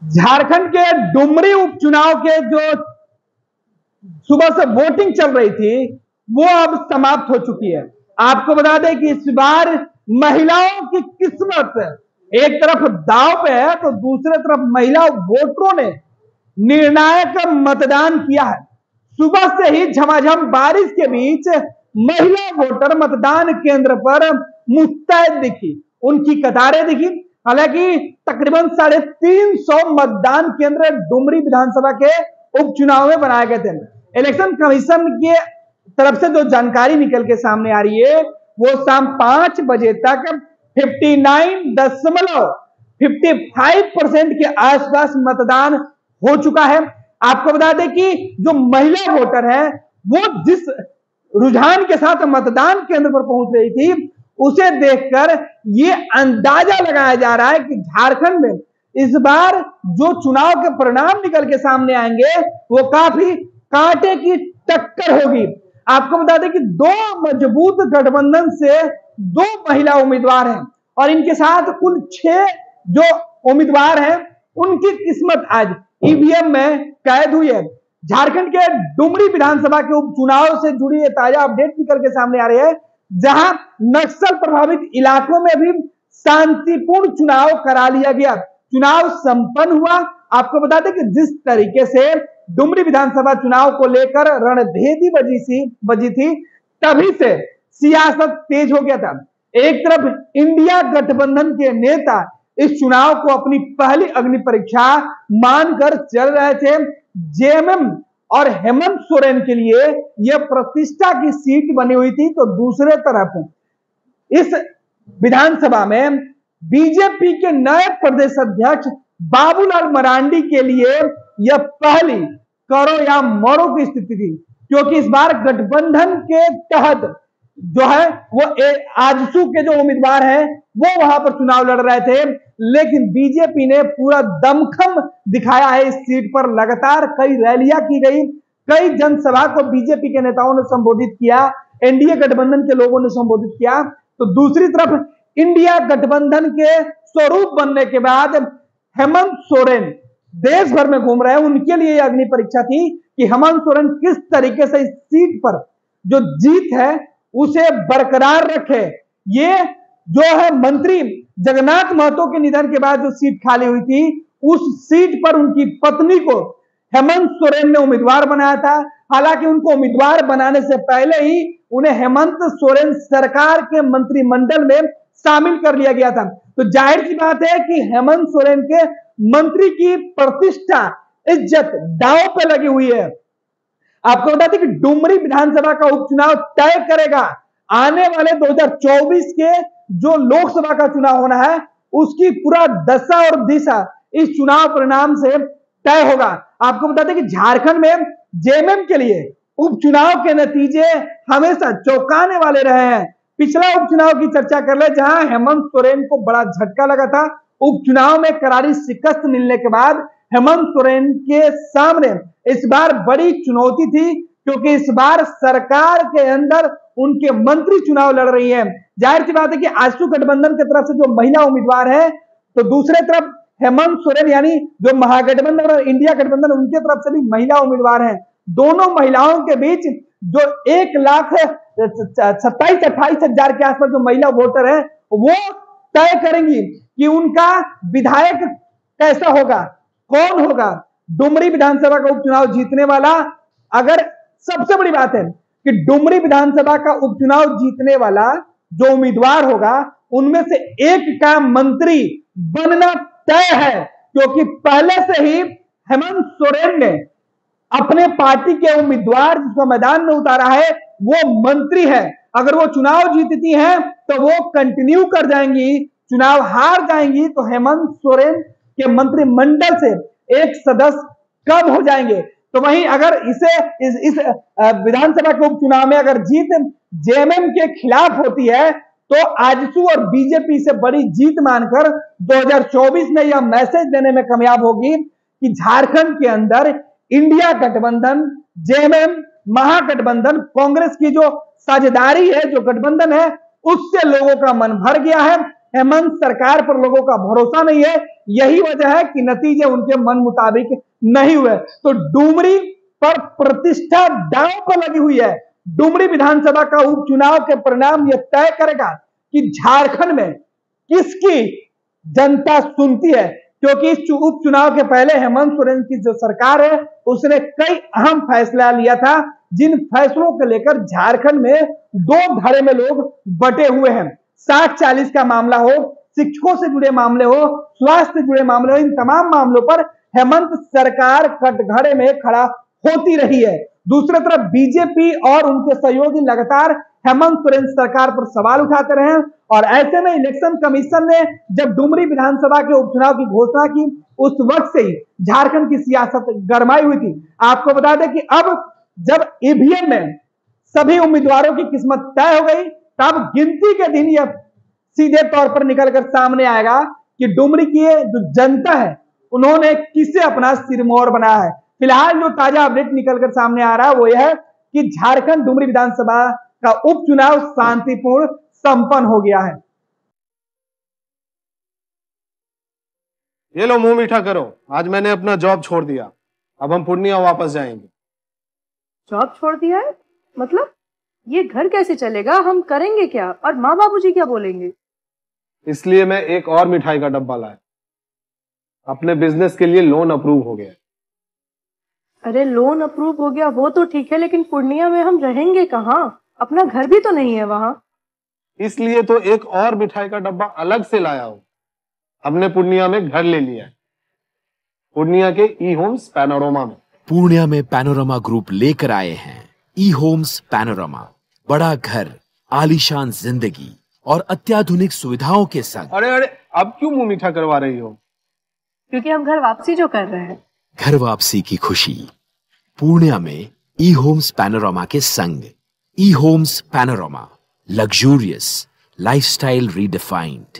झारखंड के डुमरी उपचुनाव के जो सुबह से वोटिंग चल रही थी वो अब समाप्त हो चुकी है। आपको बता दें कि इस बार महिलाओं की किस्मत एक तरफ दांव पे है तो दूसरे तरफ महिला वोटरों ने निर्णायक मतदान किया है। सुबह से ही झमाझम बारिश के बीच महिला वोटर मतदान केंद्र पर मुस्तैद दिखी, उनकी कतारें दिखी। हालांकि तकरीबन 350 मतदान केंद्र डुमरी विधानसभा के उपचुनाव में बनाए गए थे। इलेक्शन कमीशन के तरफ से जो जानकारी निकल के सामने आ रही है वो शाम 5 बजे तक 59.55% के आसपास मतदान हो चुका है। आपको बता दें कि जो महिला वोटर है वो जिस रुझान के साथ मतदान केंद्र पर पहुंच रही थी उसे देखकर ये अंदाजा लगाया जा रहा है कि झारखंड में इस बार जो चुनाव के परिणाम निकल के सामने आएंगे वो काफी कांटे की टक्कर होगी। आपको बता दें कि दो मजबूत गठबंधन से 2 महिला उम्मीदवार हैं और इनके साथ कुल 6 जो उम्मीदवार हैं उनकी किस्मत आज ईवीएम में कैद हुई है। झारखंड के डुमरी विधानसभा के उपचुनाव से जुड़ी ये ताजा अपडेट निकल के सामने आ रही है, जहां नक्सल प्रभावित इलाकों में भी शांतिपूर्ण चुनाव करा लिया गया। चुनाव संपन्न हुआ। आपको बता दें कि जिस तरीके से डुमरी विधानसभा चुनाव को लेकर रणभेदी बजी थी तभी से सियासत तेज हो गया था। एक तरफ इंडिया गठबंधन के नेता इस चुनाव को अपनी पहली अग्नि परीक्षा मानकर चल रहे थे। जेएमएम और हेमंत सोरेन के लिए यह प्रतिष्ठा की सीट बनी हुई थी, तो दूसरे तरफ इस विधानसभा में बीजेपी के नए प्रदेश अध्यक्ष बाबूलाल मरांडी के लिए यह पहली करो या मरो की स्थिति थी, क्योंकि इस बार गठबंधन के तहत जो है वो आजसू के जो उम्मीदवार हैं वो वहां पर चुनाव लड़ रहे थे, लेकिन बीजेपी ने पूरा दमखम दिखाया है इस सीट पर। लगातार कई रैलियां की गई, कई जनसभा को बीजेपी के नेताओं ने संबोधित किया, एनडीए गठबंधन के लोगों ने संबोधित किया। तो दूसरी तरफ इंडिया गठबंधन के स्वरूप बनने के बाद हेमंत सोरेन देश भर में घूम रहे हैं। उनके लिए यह अग्नि परीक्षा थी कि हेमंत सोरेन किस तरीके से इस सीट पर जो जीत है उसे बरकरार रखे। ये जो है मंत्री जगन्नाथ महतो के निधन के बाद जो सीट खाली हुई थी उस सीट पर उनकी पत्नी को हेमंत सोरेन ने उम्मीदवार बनाया था। हालांकि उनको उम्मीदवार बनाने से पहले ही उन्हें हेमंत सोरेन सरकार के मंत्रिमंडल में शामिल कर लिया गया था। तो जाहिर सी बात है कि हेमंत सोरेन के मंत्री की प्रतिष्ठा इज्जत दांव पे लगी हुई है। आपको बता दें कि डुमरी विधानसभा का उपचुनाव तय करेगा आने वाले 2024 के जो लोकसभा का चुनाव होना है उसकी पूरा दशा और दिशा इस चुनाव परिणाम से तय होगा। आपको बता दें कि झारखंड में जेएमएम के लिए उपचुनाव के नतीजे हमेशा चौंकाने वाले रहे हैं। पिछला उपचुनाव की चर्चा कर ले, जहां हेमंत सोरेन को बड़ा झटका लगा था। उपचुनाव में करारी शिकस्त मिलने के बाद हेमंत सोरेन के सामने इस बार बड़ी चुनौती थी, क्योंकि इस बार सरकार के अंदर उनके मंत्री चुनाव लड़ रही है। जाहिर सी बात है कि आजसू गठबंधन की तरफ से जो महिला उम्मीदवार है, तो दूसरे तरफ हेमंत सोरेन यानी जो महागठबंधन और इंडिया गठबंधन उनके तरफ से भी महिला उम्मीदवार हैं। दोनों महिलाओं के बीच जो 1,27,28,000 के आसपास जो महिला वोटर है वो तय करेंगी कि उनका विधायक कैसा होगा, कौन होगा डुमरी विधानसभा का उपचुनाव जीतने वाला। अगर सबसे बड़ी बात है कि डुमरी विधानसभा का उपचुनाव जीतने वाला जो उम्मीदवार होगा उनमें से एक का मंत्री बनना तय है, क्योंकि पहले से ही हेमंत सोरेन ने अपने पार्टी के उम्मीदवार जिसको मैदान में उतारा है वो मंत्री है। अगर वो चुनाव जीतती हैं तो वो कंटिन्यू कर जाएंगी, चुनाव हार जाएंगी तो हेमंत सोरेन के मंत्रिमंडल से एक सदस्य कम हो जाएंगे। तो वहीं अगर इस विधानसभा के उपचुनाव में अगर जीत जेएमएम के खिलाफ होती है तो आजसू और बीजेपी से बड़ी जीत मानकर 2024 में यह मैसेज देने में कामयाब होगी कि झारखंड के अंदर इंडिया गठबंधन, जेएमएम, महागठबंधन, कांग्रेस की जो साझेदारी है, जो गठबंधन है, उससे लोगों का मन भर गया है हेमंत सरकार पर लोगों का भरोसा नहीं है। यही वजह है कि नतीजे उनके मन मुताबिक नहीं हुए। तो डुमरी पर प्रतिष्ठा दांव पर लगी हुई है। डुमरी विधानसभा का उपचुनाव के परिणाम यह तय करेगा कि झारखंड में किसकी जनता सुनती है, क्योंकि इस उपचुनाव के पहले हेमंत सोरेन की जो सरकार है उसने कई अहम फैसला लिया था, जिन फैसलों को लेकर झारखंड में दो धड़े में लोग बटे हुए हैं। 60-40 का मामला हो, शिक्षकों से जुड़े मामले हो, स्वास्थ्य से जुड़े मामले हो, इन तमाम मामलों पर हेमंत सरकार कटघरे में खड़ा होती रही है। दूसरी तरफ बीजेपी और उनके सहयोगी लगातार हेमंत सोरेन सरकार पर सवाल उठाते रहे और ऐसे में इलेक्शन कमीशन ने जब डुमरी विधानसभा के उपचुनाव की घोषणा की, उस वक्त से ही झारखंड की सियासत गरमाई हुई थी। आपको बता दें कि अब जब ईवीएम में सभी उम्मीदवारों की किस्मत तय हो गई, तब गिनती के दिन यह सीधे तौर पर निकलकर सामने आएगा कि डुमरी की जो जनता है उन्होंने किसे अपना सिरमौर बनाया है। फिलहाल जो ताजा अपडेट निकलकर सामने आ रहा है वो यह है कि झारखंड डुमरी विधानसभा का उपचुनाव शांतिपूर्ण संपन्न हो गया है। ये लो मुंह मीठा करो, आज मैंने अपना जॉब छोड़ दिया, अब हम पूर्णिया वापस जाएंगे। जॉब छोड़ दिया है? मतलब ये घर कैसे चलेगा? हम करेंगे क्या? और माँ बाबूजी क्या बोलेंगे? इसलिए मैं एक और मिठाई का डब्बा लाया। अपने बिजनेस के लिए लोन अप्रूव हो गया। अरे लोन अप्रूव हो गया वो तो ठीक है, लेकिन पूर्णिया में हम रहेंगे कहाँ? अपना घर भी तो नहीं है वहां। इसलिए तो एक और मिठाई का डब्बा अलग से लाया हूं। हमने पूर्णिया में घर ले लिया है, पूर्णिया के ई होम्स पैनोरमा में। पूर्णिया में पैनोरमा ग्रुप लेकर आए हैं ई होम्स पैनोरमा। बड़ा घर, आलीशान जिंदगी और अत्याधुनिक सुविधाओं के संग। अरे अरे, अब क्यों मुंह मीठा करवा रही हो? क्योंकि हम घर वापसी जो कर रहे हैं। घर वापसी की खुशी पूर्णिया में ई होम्स पैनोरमा के संग। ई Homes Panorama, luxurious lifestyle redefined.